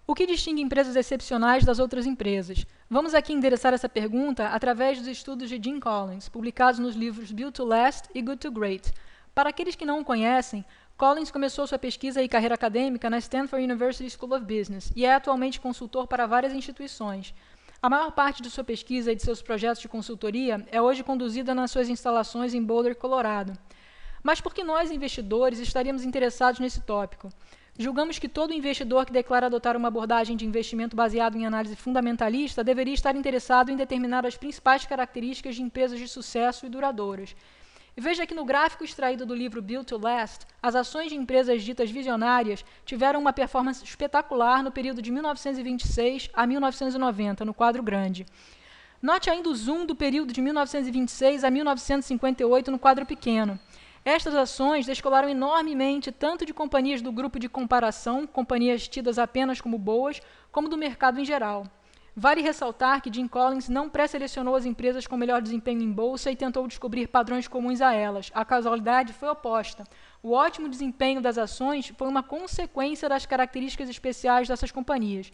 O que distingue empresas excepcionais das outras empresas? Vamos aqui endereçar essa pergunta através dos estudos de Jim Collins, publicados nos livros Built to Last e Good to Great. Para aqueles que não o conhecem, Collins começou sua pesquisa e carreira acadêmica na Stanford University School of Business e é atualmente consultor para várias instituições. A maior parte de sua pesquisa e de seus projetos de consultoria é hoje conduzida nas suas instalações em Boulder, Colorado. Mas por que nós, investidores, estaríamos interessados nesse tópico? Julgamos que todo investidor que declara adotar uma abordagem de investimento baseado em análise fundamentalista deveria estar interessado em determinar as principais características de empresas de sucesso e duradouras. E veja que no gráfico extraído do livro Built to Last, as ações de empresas ditas visionárias tiveram uma performance espetacular no período de 1926 a 1990, no quadro grande. Note ainda o zoom do período de 1926 a 1958 no quadro pequeno. Estas ações descolaram enormemente tanto de companhias do grupo de comparação, companhias tidas apenas como boas, como do mercado em geral. Vale ressaltar que Jim Collins não pré-selecionou as empresas com melhor desempenho em bolsa e tentou descobrir padrões comuns a elas. A causalidade foi oposta. O ótimo desempenho das ações foi uma consequência das características especiais dessas companhias.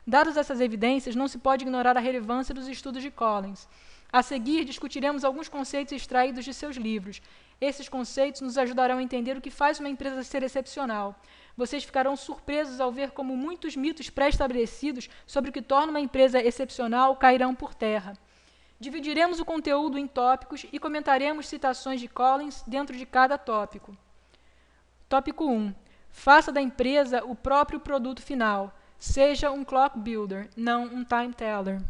Dadas essas evidências, não se pode ignorar a relevância dos estudos de Collins. A seguir, discutiremos alguns conceitos extraídos de seus livros. Esses conceitos nos ajudarão a entender o que faz uma empresa ser excepcional. Vocês ficarão surpresos ao ver como muitos mitos pré-estabelecidos sobre o que torna uma empresa excepcional cairão por terra. Dividiremos o conteúdo em tópicos e comentaremos citações de Collins dentro de cada tópico. Tópico 1. Faça da empresa o próprio produto final. Seja um clock builder, não um time teller.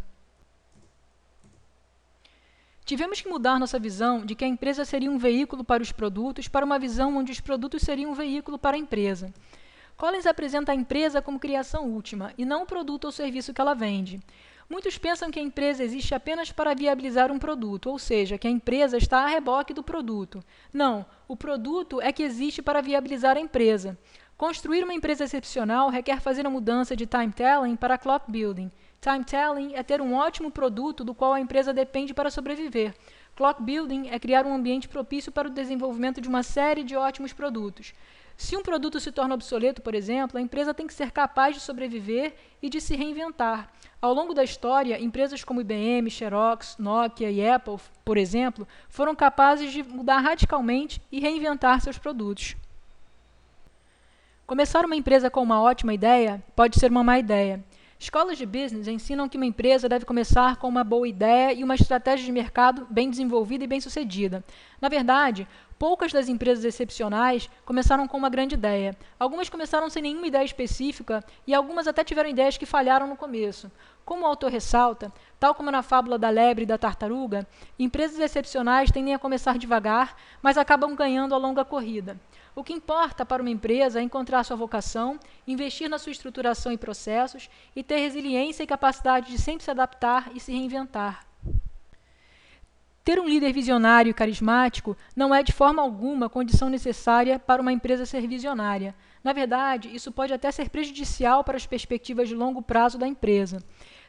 Tivemos que mudar nossa visão de que a empresa seria um veículo para os produtos para uma visão onde os produtos seriam um veículo para a empresa. Collins apresenta a empresa como criação última, e não o produto ou serviço que ela vende. Muitos pensam que a empresa existe apenas para viabilizar um produto, ou seja, que a empresa está a reboque do produto. Não, o produto é que existe para viabilizar a empresa. Construir uma empresa excepcional requer fazer a mudança de time telling para clock building. Time telling é ter um ótimo produto do qual a empresa depende para sobreviver. Clock building é criar um ambiente propício para o desenvolvimento de uma série de ótimos produtos. Se um produto se torna obsoleto, por exemplo, a empresa tem que ser capaz de sobreviver e de se reinventar. Ao longo da história, empresas como IBM, Xerox, Nokia e Apple, por exemplo, foram capazes de mudar radicalmente e reinventar seus produtos. Começar uma empresa com uma ótima ideia pode ser uma má ideia. Escolas de business ensinam que uma empresa deve começar com uma boa ideia e uma estratégia de mercado bem desenvolvida e bem-sucedida. Na verdade, poucas das empresas excepcionais começaram com uma grande ideia. Algumas começaram sem nenhuma ideia específica e algumas até tiveram ideias que falharam no começo. Como o autor ressalta, tal como na fábula da lebre e da tartaruga, empresas excepcionais tendem a começar devagar, mas acabam ganhando a longa corrida. O que importa para uma empresa é encontrar sua vocação, investir na sua estruturação e processos e ter resiliência e capacidade de sempre se adaptar e se reinventar. Ter um líder visionário e carismático não é de forma alguma condição necessária para uma empresa ser visionária. Na verdade, isso pode até ser prejudicial para as perspectivas de longo prazo da empresa.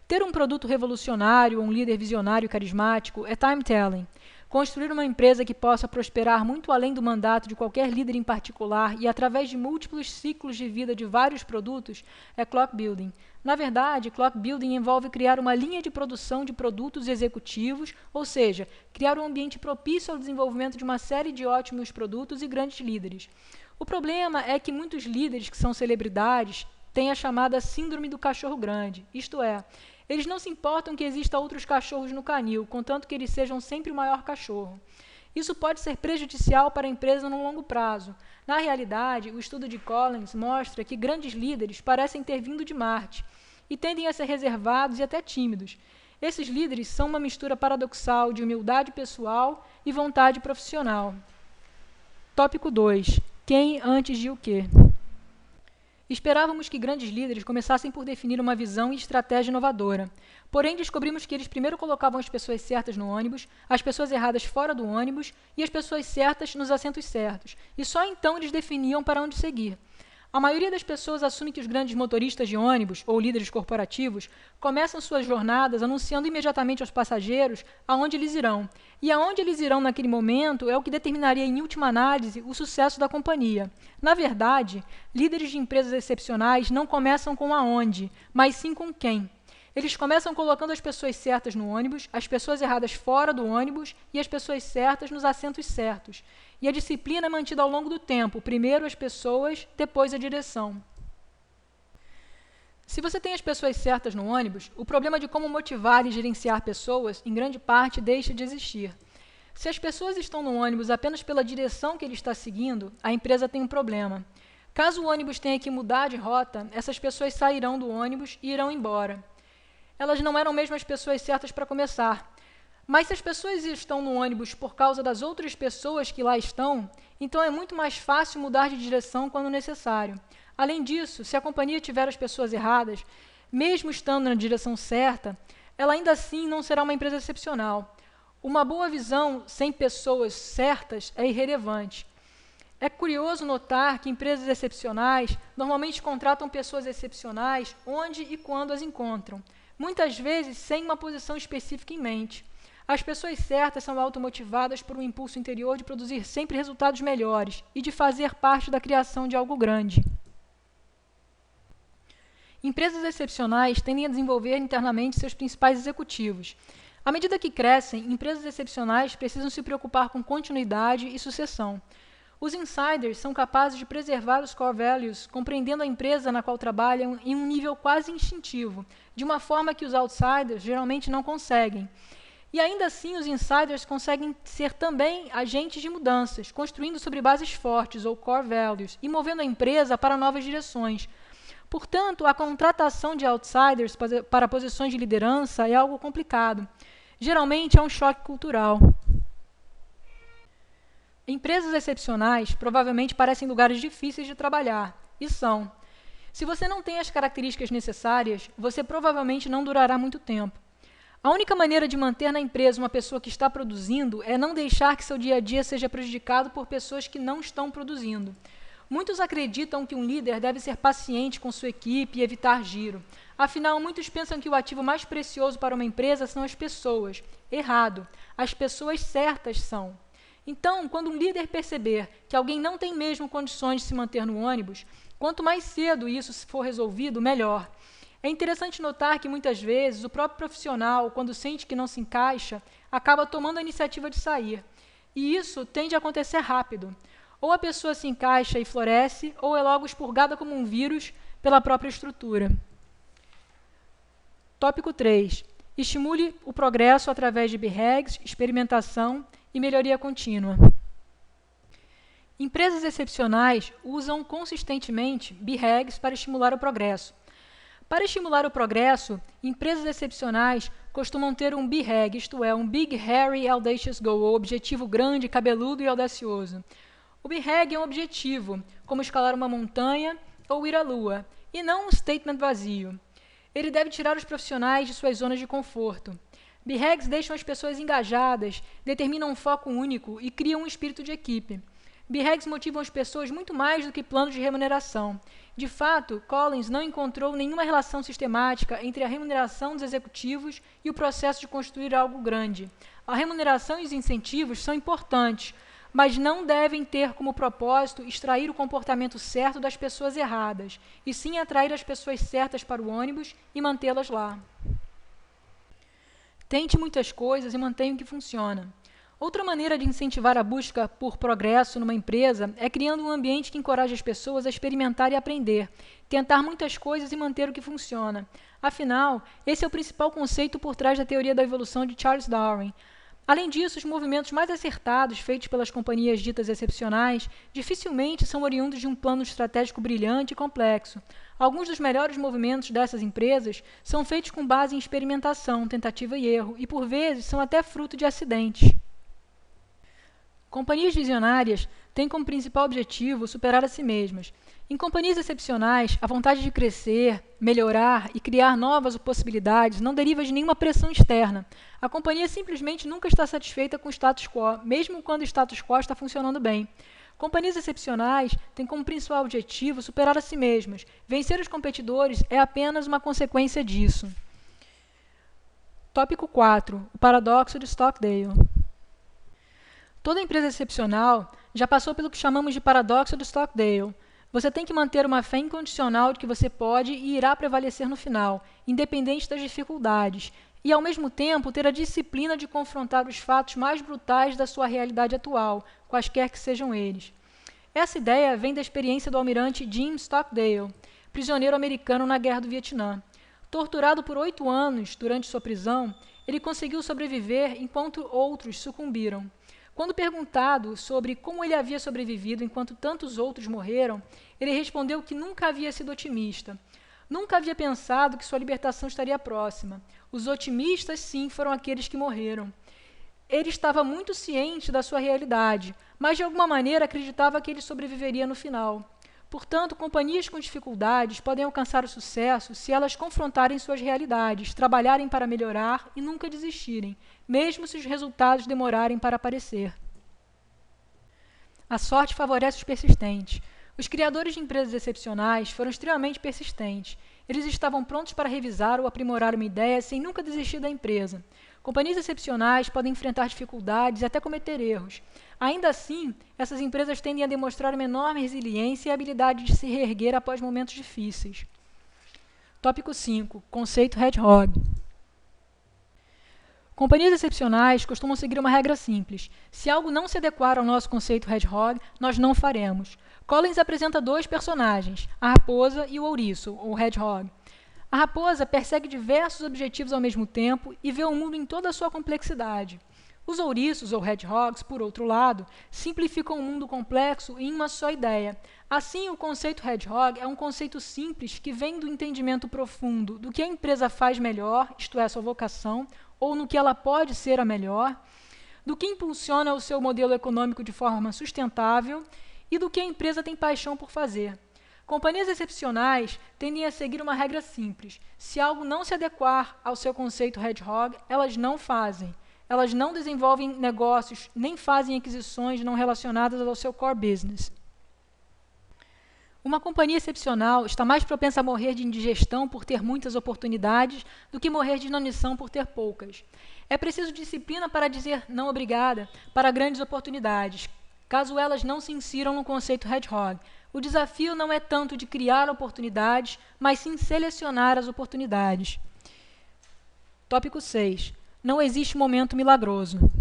Ter um produto revolucionário ou um líder visionário e carismático é time telling. Construir uma empresa que possa prosperar muito além do mandato de qualquer líder em particular e através de múltiplos ciclos de vida de vários produtos é clock building. Na verdade, clock building envolve criar uma linha de produção de produtos executivos, ou seja, criar um ambiente propício ao desenvolvimento de uma série de ótimos produtos e grandes líderes. O problema é que muitos líderes que são celebridades têm a chamada síndrome do cachorro grande, isto é, eles não se importam que exista outros cachorros no canil, contanto que eles sejam sempre o maior cachorro. Isso pode ser prejudicial para a empresa no longo prazo. Na realidade, o estudo de Collins mostra que grandes líderes parecem ter vindo de Marte e tendem a ser reservados e até tímidos. Esses líderes são uma mistura paradoxal de humildade pessoal e vontade profissional. Tópico 2. Quem antes de o quê? Esperávamos que grandes líderes começassem por definir uma visão e estratégia inovadora. Porém, descobrimos que eles primeiro colocavam as pessoas certas no ônibus, as pessoas erradas fora do ônibus e as pessoas certas nos assentos certos, e só então eles definiam para onde seguir. A maioria das pessoas assume que os grandes motoristas de ônibus ou líderes corporativos começam suas jornadas anunciando imediatamente aos passageiros aonde eles irão. E aonde eles irão naquele momento é o que determinaria, em última análise, o sucesso da companhia. Na verdade, líderes de empresas excepcionais não começam com aonde, mas sim com quem. Eles começam colocando as pessoas certas no ônibus, as pessoas erradas fora do ônibus e as pessoas certas nos assentos certos. E a disciplina é mantida ao longo do tempo, primeiro as pessoas, depois a direção. Se você tem as pessoas certas no ônibus, o problema de como motivar e gerenciar pessoas, em grande parte, deixa de existir. Se as pessoas estão no ônibus apenas pela direção que ele está seguindo, a empresa tem um problema. Caso o ônibus tenha que mudar de rota, essas pessoas sairão do ônibus e irão embora. Elas não eram mesmo as pessoas certas para começar. Mas se as pessoas estão no ônibus por causa das outras pessoas que lá estão, então é muito mais fácil mudar de direção quando necessário. Além disso, se a companhia tiver as pessoas erradas, mesmo estando na direção certa, ela ainda assim não será uma empresa excepcional. Uma boa visão sem pessoas certas é irrelevante. É curioso notar que empresas excepcionais normalmente contratam pessoas excepcionais onde e quando as encontram, muitas vezes sem uma posição específica em mente. As pessoas certas são automotivadas por um impulso interior de produzir sempre resultados melhores e de fazer parte da criação de algo grande. Empresas excepcionais tendem a desenvolver internamente seus principais executivos. À medida que crescem, empresas excepcionais precisam se preocupar com continuidade e sucessão. Os insiders são capazes de preservar os core values, compreendendo a empresa na qual trabalham em um nível quase instintivo, de uma forma que os outsiders geralmente não conseguem. E ainda assim, os insiders conseguem ser também agentes de mudanças, construindo sobre bases fortes, ou core values, e movendo a empresa para novas direções. Portanto, a contratação de outsiders para posições de liderança é algo complicado. Geralmente é um choque cultural. Empresas excepcionais provavelmente parecem lugares difíceis de trabalhar, e são. Se você não tem as características necessárias, você provavelmente não durará muito tempo. A única maneira de manter na empresa uma pessoa que está produzindo é não deixar que seu dia a dia seja prejudicado por pessoas que não estão produzindo. Muitos acreditam que um líder deve ser paciente com sua equipe e evitar giro. Afinal, muitos pensam que o ativo mais precioso para uma empresa são as pessoas. Errado. As pessoas certas são. Então, quando um líder perceber que alguém não tem mesmo condições de se manter no ônibus, quanto mais cedo isso for resolvido, melhor. É interessante notar que, muitas vezes, o próprio profissional, quando sente que não se encaixa, acaba tomando a iniciativa de sair. E isso tende a acontecer rápido. Ou a pessoa se encaixa e floresce, ou é logo expurgada como um vírus pela própria estrutura. Tópico 3. Estimule o progresso através de BHAGs, experimentação e melhoria contínua. Empresas excepcionais usam consistentemente BHAGs para estimular o progresso. Para estimular o progresso, empresas excepcionais costumam ter um BHAG, isto é, um Big Hairy Audacious Goal, ou objetivo grande, cabeludo e audacioso. O BHAG é um objetivo, como escalar uma montanha ou ir à Lua, e não um statement vazio. Ele deve tirar os profissionais de suas zonas de conforto. BHAGs deixam as pessoas engajadas, determinam um foco único e criam um espírito de equipe. BHAGs motivam as pessoas muito mais do que planos de remuneração. De fato, Collins não encontrou nenhuma relação sistemática entre a remuneração dos executivos e o processo de construir algo grande. A remuneração e os incentivos são importantes, mas não devem ter como propósito extrair o comportamento certo das pessoas erradas, e sim atrair as pessoas certas para o ônibus e mantê-las lá. Tente muitas coisas e mantenha o que funciona. Outra maneira de incentivar a busca por progresso numa empresa é criando um ambiente que encoraje as pessoas a experimentar e aprender, tentar muitas coisas e manter o que funciona. Afinal, esse é o principal conceito por trás da teoria da evolução de Charles Darwin. Além disso, os movimentos mais acertados feitos pelas companhias ditas excepcionais dificilmente são oriundos de um plano estratégico brilhante e complexo. Alguns dos melhores movimentos dessas empresas são feitos com base em experimentação, tentativa e erro, e por vezes são até fruto de acidentes. Companhias visionárias têm como principal objetivo superar a si mesmas. Em companhias excepcionais, a vontade de crescer, melhorar e criar novas possibilidades não deriva de nenhuma pressão externa. A companhia simplesmente nunca está satisfeita com o status quo, mesmo quando o status quo está funcionando bem. Companhias excepcionais têm como principal objetivo superar a si mesmas. Vencer os competidores é apenas uma consequência disso. Tópico 4. O paradoxo de Stockdale. Toda empresa excepcional já passou pelo que chamamos de paradoxo de Stockdale. Você tem que manter uma fé incondicional de que você pode e irá prevalecer no final, independente das dificuldades, e ao mesmo tempo ter a disciplina de confrontar os fatos mais brutais da sua realidade atual, quaisquer que sejam eles. Essa ideia vem da experiência do almirante Jim Stockdale, prisioneiro americano na Guerra do Vietnã. Torturado por 8 anos durante sua prisão, ele conseguiu sobreviver enquanto outros sucumbiram. Quando perguntado sobre como ele havia sobrevivido enquanto tantos outros morreram, ele respondeu que nunca havia sido otimista. Nunca havia pensado que sua libertação estaria próxima. Os otimistas, sim, foram aqueles que morreram. Ele estava muito ciente da sua realidade, mas de alguma maneira acreditava que ele sobreviveria no final. Portanto, companhias com dificuldades podem alcançar o sucesso se elas confrontarem suas realidades, trabalharem para melhorar e nunca desistirem, mesmo se os resultados demorarem para aparecer. A sorte favorece os persistentes. Os criadores de empresas excepcionais foram extremamente persistentes. Eles estavam prontos para revisar ou aprimorar uma ideia sem nunca desistir da empresa. Companhias excepcionais podem enfrentar dificuldades e até cometer erros. Ainda assim, essas empresas tendem a demonstrar uma enorme resiliência e habilidade de se reerguer após momentos difíceis. Tópico 5. Conceito Hedgehog. Companhias excepcionais costumam seguir uma regra simples. Se algo não se adequar ao nosso conceito Hedgehog, nós não faremos. Collins apresenta 2 personagens, a raposa e o ouriço, ou Hedgehog. A raposa persegue diversos objetivos ao mesmo tempo e vê o mundo em toda a sua complexidade. Os ouriços, ou hedgehogs, por outro lado, simplificam o mundo complexo em uma só ideia. Assim, o conceito hedgehog é um conceito simples que vem do entendimento profundo do que a empresa faz melhor, isto é, sua vocação, ou no que ela pode ser a melhor, do que impulsiona o seu modelo econômico de forma sustentável e do que a empresa tem paixão por fazer. Companhias excepcionais tendem a seguir uma regra simples. Se algo não se adequar ao seu conceito hedgehog, elas não fazem. Elas não desenvolvem negócios, nem fazem aquisições não relacionadas ao seu core business. Uma companhia excepcional está mais propensa a morrer de indigestão por ter muitas oportunidades do que morrer de inanição por ter poucas. É preciso disciplina para dizer não obrigada para grandes oportunidades, caso elas não se insiram no conceito hedgehog. O desafio não é tanto de criar oportunidades, mas sim selecionar as oportunidades. Tópico 6. Não existe momento milagroso.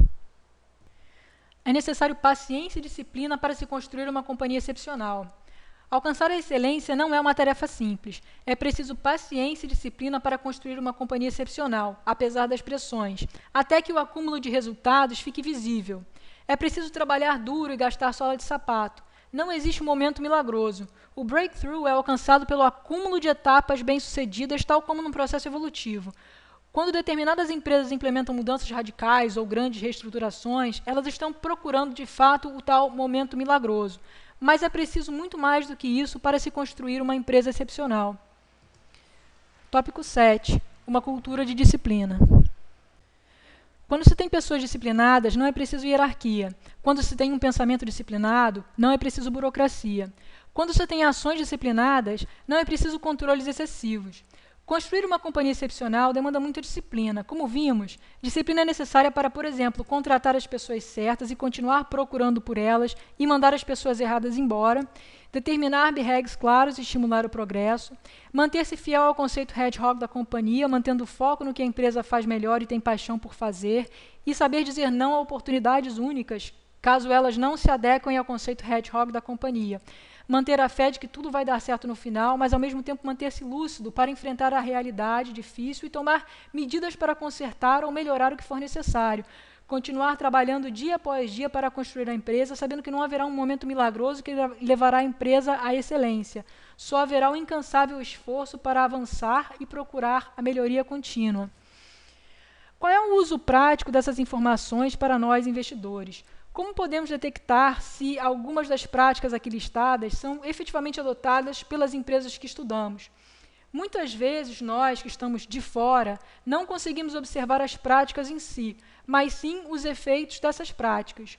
É necessário paciência e disciplina para se construir uma companhia excepcional. Alcançar a excelência não é uma tarefa simples. É preciso paciência e disciplina para construir uma companhia excepcional, apesar das pressões, até que o acúmulo de resultados fique visível. É preciso trabalhar duro e gastar sola de sapato. Não existe um momento milagroso. O breakthrough é alcançado pelo acúmulo de etapas bem-sucedidas, tal como num processo evolutivo. Quando determinadas empresas implementam mudanças radicais ou grandes reestruturações, elas estão procurando, de fato, o tal momento milagroso. Mas é preciso muito mais do que isso para se construir uma empresa excepcional. Tópico 7. Uma cultura de disciplina. Quando se tem pessoas disciplinadas, não é preciso hierarquia. Quando se tem um pensamento disciplinado, não é preciso burocracia. Quando se tem ações disciplinadas, não é preciso controles excessivos. Construir uma companhia excepcional demanda muita disciplina. Como vimos, disciplina é necessária para, por exemplo, contratar as pessoas certas e continuar procurando por elas e mandar as pessoas erradas embora, determinar BREGs claros e estimular o progresso, manter-se fiel ao conceito hedgehog da companhia, mantendo foco no que a empresa faz melhor e tem paixão por fazer, e saber dizer não a oportunidades únicas, caso elas não se adequem ao conceito hedgehog da companhia. Manter a fé de que tudo vai dar certo no final, mas ao mesmo tempo manter-se lúcido para enfrentar a realidade difícil e tomar medidas para consertar ou melhorar o que for necessário. Continuar trabalhando dia após dia para construir a empresa, sabendo que não haverá um momento milagroso que levará a empresa à excelência. Só haverá um incansável esforço para avançar e procurar a melhoria contínua. Qual é o uso prático dessas informações para nós investidores? Como podemos detectar se algumas das práticas aqui listadas são efetivamente adotadas pelas empresas que estudamos? Muitas vezes, nós que estamos de fora, não conseguimos observar as práticas em si, mas sim os efeitos dessas práticas.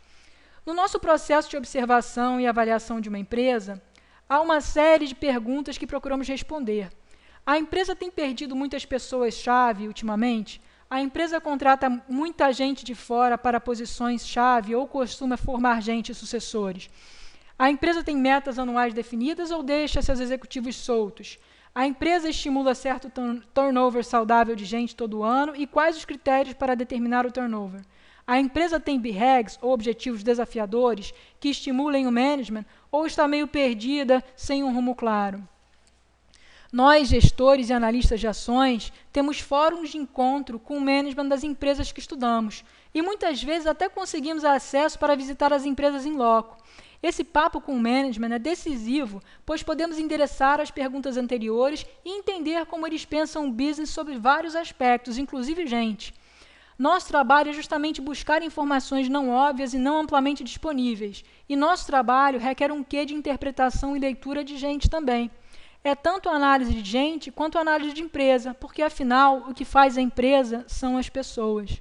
No nosso processo de observação e avaliação de uma empresa, há uma série de perguntas que procuramos responder. A empresa tem perdido muitas pessoas-chave ultimamente? A empresa contrata muita gente de fora para posições-chave ou costuma formar gente e sucessores? A empresa tem metas anuais definidas ou deixa seus executivos soltos? A empresa estimula certo turnover saudável de gente todo ano e quais os critérios para determinar o turnover? A empresa tem BHAGs ou objetivos desafiadores que estimulem o management ou está meio perdida, sem um rumo claro? Nós, gestores e analistas de ações, temos fóruns de encontro com o management das empresas que estudamos e muitas vezes até conseguimos acesso para visitar as empresas em loco. Esse papo com o management é decisivo, pois podemos endereçar as perguntas anteriores e entender como eles pensam o business sobre vários aspectos, inclusive gente. Nosso trabalho é justamente buscar informações não óbvias e não amplamente disponíveis, e nosso trabalho requer um quê de interpretação e leitura de gente também. É tanto análise de gente quanto análise de empresa, porque afinal o que faz a empresa são as pessoas.